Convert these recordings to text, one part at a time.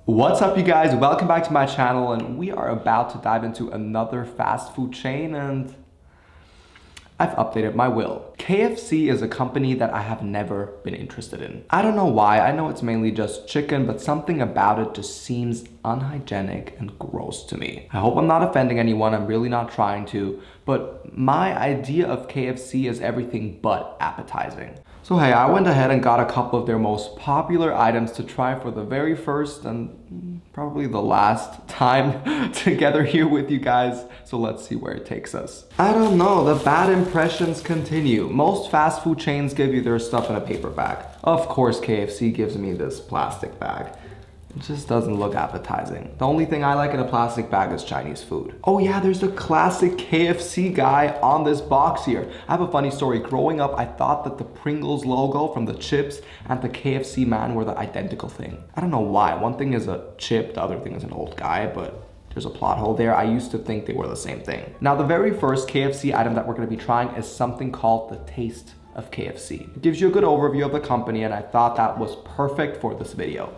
What's up, you guys? Welcome back to my channel, and we are about to dive into another fast food chain, and I've updated my will. KFC is a company that I have never been interested in. I don't know why. I know it's mainly just chicken, but something about it just seems unhygienic and gross to me. I hope I'm not offending anyone. I'm really not trying to, but my idea of KFC is everything but appetizing. So hey, I went ahead and got a couple of their most popular items to try for the very first and probably the last time together here with you guys. So let's see where it takes us. I don't know, the bad impressions continue. Most fast food chains give you their stuff in a paper bag. Of course, KFC gives me this plastic bag. It just doesn't look appetizing. The only thing I like in a plastic bag is Chinese food. Oh yeah, there's the classic KFC guy on this box here. I have a funny story. Growing up, I thought that the Pringles logo from the chips and the KFC man were the identical thing. I don't know why. One thing is a chip, the other thing is an old guy, but there's a plot hole there. I used to think they were the same thing. Now, the very first KFC item that we're gonna be trying is something called the Taste of KFC. It gives you a good overview of the company, and I thought that was perfect for this video.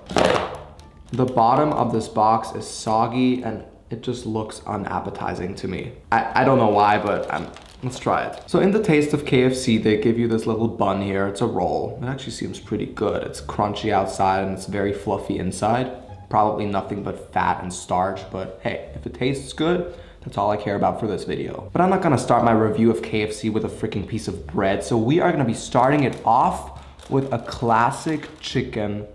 The bottom of this box is soggy and it just looks unappetizing to me. I don't know why, but let's try it. So in the Taste of KFC, they give you this little bun here. It's a roll. It actually seems pretty good. It's crunchy outside and it's very fluffy inside. Probably nothing but fat and starch, but hey, if it tastes good, that's all I care about for this video. But I'm not gonna start my review of KFC with a freaking piece of bread. So we are gonna be starting it off with a classic chicken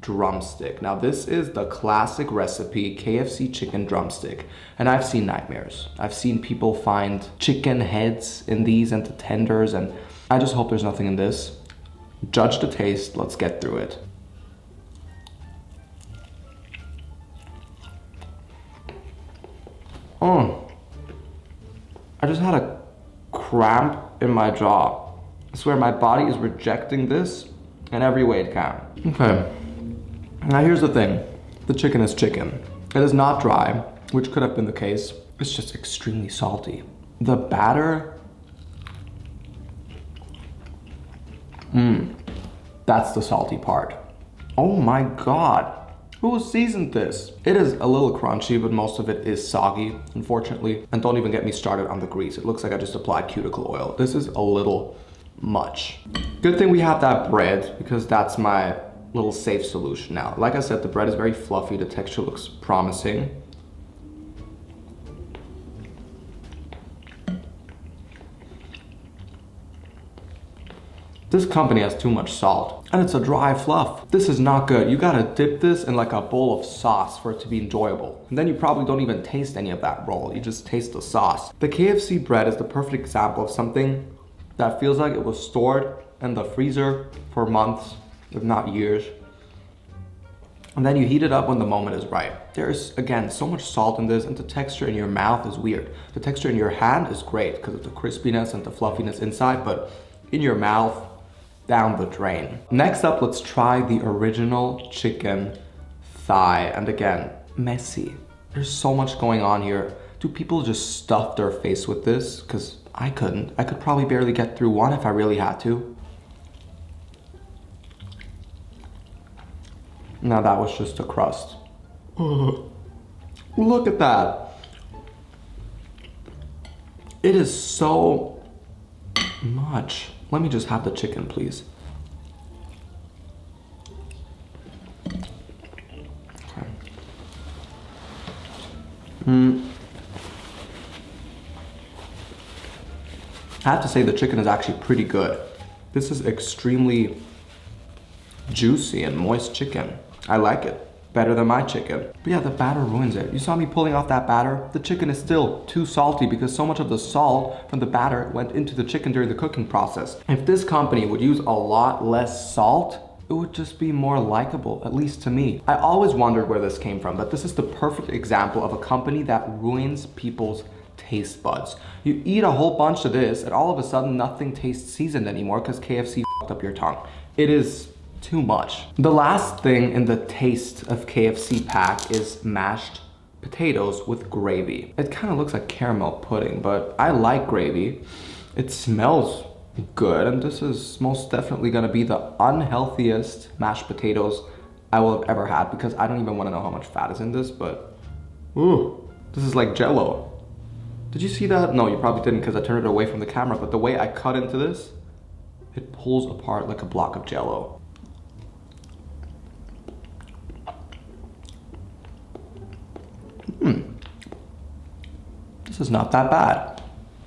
drumstick. Now this is the classic recipe, KFC chicken drumstick, and I've seen nightmares. I've seen people find chicken heads in these and the tenders, and I just hope there's nothing in this. Judge the taste, let's get through it. I just had a cramp in my jaw. I swear my body is rejecting this in every way it can. Okay. Now here's the thing, the chicken is chicken. It is not dry, which could have been the case. It's just extremely salty. The batter, that's the salty part. Oh my God, who seasoned this? It is a little crunchy, but most of it is soggy, unfortunately. And don't even get me started on the grease. It looks like I just applied cuticle oil. This is a little much. Good thing we have that bread, because that's my little safe solution now. Like I said, the bread is very fluffy. The texture looks promising. This company has too much salt, and it's a dry fluff. This is not good. You gotta dip this in like a bowl of sauce for it to be enjoyable. And then you probably don't even taste any of that roll. You just taste the sauce. The KFC bread is the perfect example of something that feels like it was stored in the freezer for months, if not years. And then you heat it up when the moment is right. There's, again, so much salt in this, and the texture in your mouth is weird. The texture in your hand is great because of the crispiness and the fluffiness inside, but in your mouth, down the drain. Next up, let's try the original chicken thigh. And again, messy. There's so much going on here. Do people just stuff their face with this? Because I couldn't. I could probably barely get through one if I really had to. Now that was just a crust. Look at that. It is so much. Let me just have the chicken, please. Okay. I have to say the chicken is actually pretty good. This is extremely juicy and moist chicken. I like it better than my chicken. But yeah, the batter ruins it. You saw me pulling off that batter. The chicken is still too salty because so much of the salt from the batter went into the chicken during the cooking process. If this company would use a lot less salt, it would just be more likable, at least to me. I always wondered where this came from, but this is the perfect example of a company that ruins people's taste buds. You eat a whole bunch of this and all of a sudden nothing tastes seasoned anymore because KFC fucked up your tongue. It is too much. The last thing in the Taste of KFC pack is mashed potatoes with gravy. It kind of looks like caramel pudding, but I like gravy. It smells good, and this is most definitely gonna be the unhealthiest mashed potatoes I will have ever had, because I don't even want to know how much fat is in this, but ooh, this is like Jello. Did you see that? No, you probably didn't because I turned it away from the camera, but the way I cut into this, it pulls apart like a block of Jello. This is not that bad.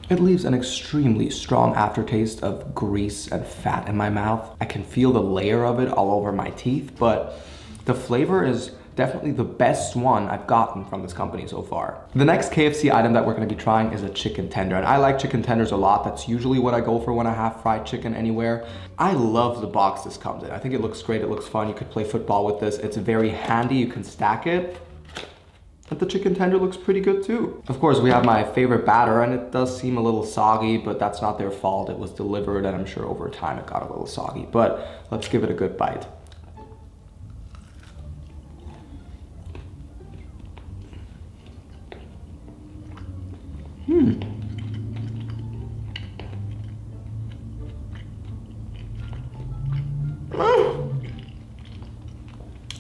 It leaves an extremely strong aftertaste of grease and fat in my mouth. I can feel the layer of it all over my teeth, but the flavor is definitely the best one I've gotten from this company so far. The next KFC item that we're gonna be trying is a chicken tender, and I like chicken tenders a lot. That's usually what I go for when I have fried chicken anywhere. I love the box this comes in. I think it looks great, it looks fun. You could play football with this. It's very handy, you can stack it. But the chicken tender looks pretty good too. Of course, we have my favorite batter, and it does seem a little soggy, but that's not their fault. It was delivered, and I'm sure over time it got a little soggy, but let's give it a good bite.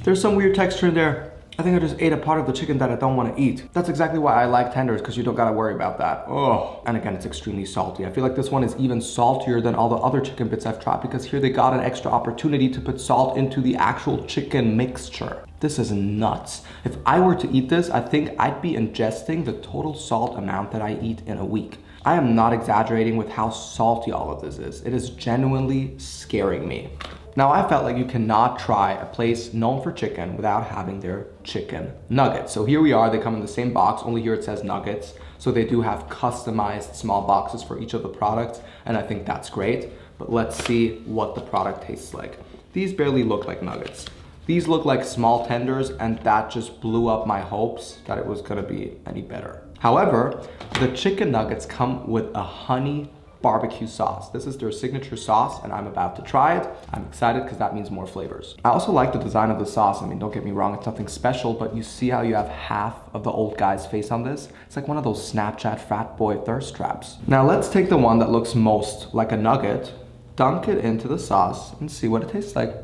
There's some weird texture in there. I think I just ate a part of the chicken that I don't want to eat. That's exactly why I like tenders, because you don't gotta worry about that. Oh, and again, it's extremely salty. I feel like this one is even saltier than all the other chicken bits I've tried, because here they got an extra opportunity to put salt into the actual chicken mixture. This is nuts. If I were to eat this, I think I'd be ingesting the total salt amount that I eat in a week. I am not exaggerating with how salty all of this is. It is genuinely scaring me. Now, I felt like you cannot try a place known for chicken without having their chicken nuggets. So here we are, they come in the same box, only here it says nuggets. So they do have customized small boxes for each of the products, and I think that's great. But let's see what the product tastes like. These barely look like nuggets. These look like small tenders, and that just blew up my hopes that it was gonna be any better. However, the chicken nuggets come with a honey barbecue sauce. This is their signature sauce, and I'm about to try it. I'm excited because that means more flavors. I also like the design of the sauce. I mean, don't get me wrong, it's nothing special, but you see how you have half of the old guy's face on this? It's like one of those Snapchat frat boy thirst traps. Now let's take the one that looks most like a nugget, dunk it into the sauce, and see what it tastes like.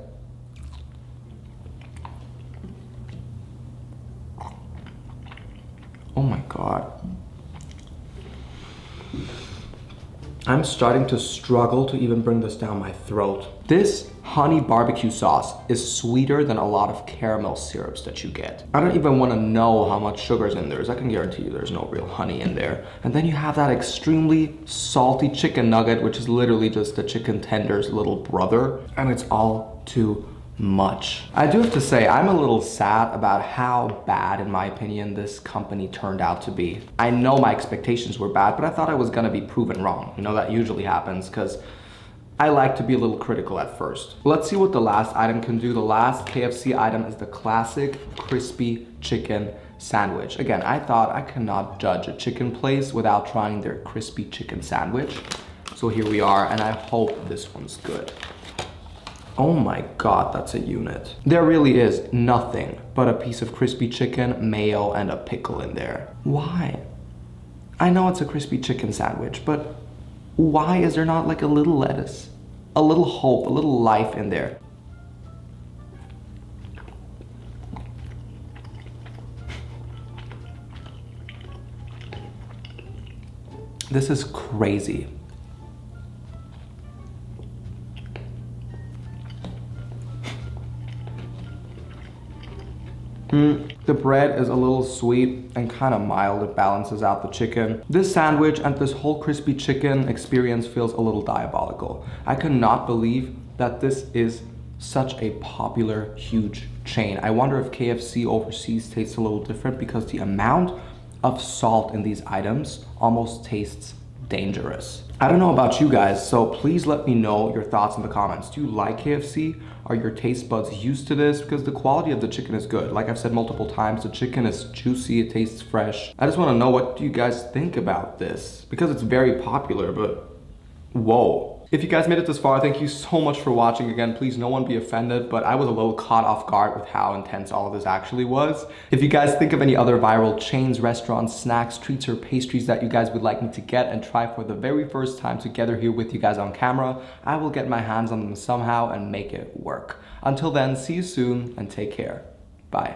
Oh my God. I'm starting to struggle to even bring this down my throat. This honey barbecue sauce is sweeter than a lot of caramel syrups that you get. I don't even want to know how much sugar's in there, I can guarantee you there's no real honey in there. And then you have that extremely salty chicken nugget, which is literally just the chicken tender's little brother, and it's all too much. I do have to say, I'm a little sad about how bad, in my opinion, this company turned out to be. I know my expectations were bad, but I thought I was gonna be proven wrong. You know, that usually happens because I like to be a little critical at first. Let's see what the last item can do. The last KFC item is the classic crispy chicken sandwich. Again, I thought I cannot judge a chicken place without trying their crispy chicken sandwich. So here we are, and I hope this one's good. Oh my God, that's a unit. There really is nothing but a piece of crispy chicken, mayo, and a pickle in there. Why? I know it's a crispy chicken sandwich, but why is there not like a little lettuce, a little hope, a little life in there? This is crazy. The bread is a little sweet and kind of mild. It balances out the chicken. This sandwich and this whole crispy chicken experience feels a little diabolical. I could not believe that this is such a popular, huge chain. I wonder if KFC overseas tastes a little different because the amount of salt in these items almost tastes dangerous. I don't know about you guys, so please let me know your thoughts in the comments. Do you like KFC? Are your taste buds used to this? Because the quality of the chicken is good. Like I've said multiple times, the chicken is juicy, it tastes fresh. I just want to know, what do you guys think about this? Because it's very popular, but whoa. If you guys made it this far, thank you so much for watching. Again, please no one be offended, but I was a little caught off guard with how intense all of this actually was. If you guys think of any other viral chains, restaurants, snacks, treats, or pastries that you guys would like me to get and try for the very first time together here with you guys on camera, I will get my hands on them somehow and make it work. Until then, see you soon and take care. Bye.